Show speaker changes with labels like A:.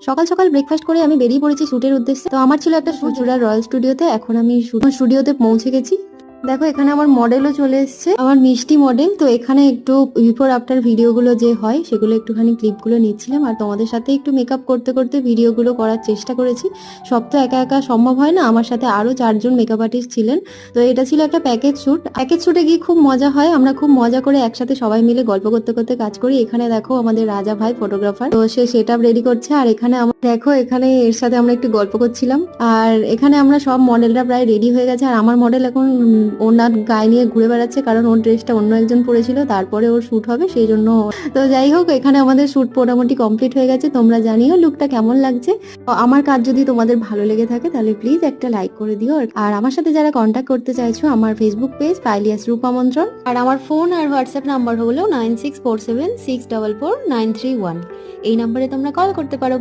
A: সকাল সকাল ব্রেকফাস্ট করে আমি বেরিয়ে পড়েছি শুটের উদ্দেশ্যে। তো আমার ছিল একটা শুট চুড়ার রয়্যাল স্টুডিওতে। এখন আমি স্টুডিওতে পৌঁছে গেছি। দেখো এখানে আমার মডেলও চলে এসেছে, আমার মিষ্টি মডেল। তো এখানে একটু বিফোর আফটার ভিডিওগুলো যে হয় সেগুলো একটুখানি ক্লিপগুলো নিচ্ছিলাম, আর তোমাদের সাথে একটু মেকআপ করতে করতে ভিডিওগুলো করার চেষ্টা করেছি। সব তো একা একা সম্ভব হয় না, আমার সাথে আরো 4জন মেকআপ আর্টিস্ট ছিলেন। তো এটা ছিল একটা প্যাকেজ শুট। প্যাকেজ শুটে গিয়ে খুব মজা হয়, আমরা খুব মজা করে একসাথে সবাই মিলে গল্প করতে করতে কাজ করি। এখানে দেখো আমাদের রাজা ভাই ফটোগ্রাফার, তো সে সেট আপ রেডি করছে, আর এখানে দেখো এখানে এর সাথে আমরা একটু গল্প করছিলাম। আর এখানে আমরা সব মডেলরা প্রায় রেডি হয়ে গেছে, আর আমার মডেল এখন ওনার গায়ে নিয়ে ঘুরে বেড়াচ্ছে, কারণ ওর ড্রেসটা অন্য একজন পরেছিল, তারপরে ওর শুট হবে সেই জন্য। তো যাই হোক, এখানে আমাদের শুট মোটামুটি কমপ্লিট হয়ে গেছে। তোমরা জানিও লুকটা কেমন লাগছে। তো আমার কাজ যদি তোমাদের ভালো লেগে থাকে তাহলে প্লিজ একটা লাইক করে দিও। আর আমার সাথে যারা কন্ট্যাক্ট করতে চাইছো, আমার ফেসবুক পেজ পাইলিয়াস রূপামন্ত্রণ, আর আমার ফোন আর হোয়াটসঅ্যাপ নাম্বার হলো 9647644931। এই নাম্বারে তোমরা কল করতে পারো।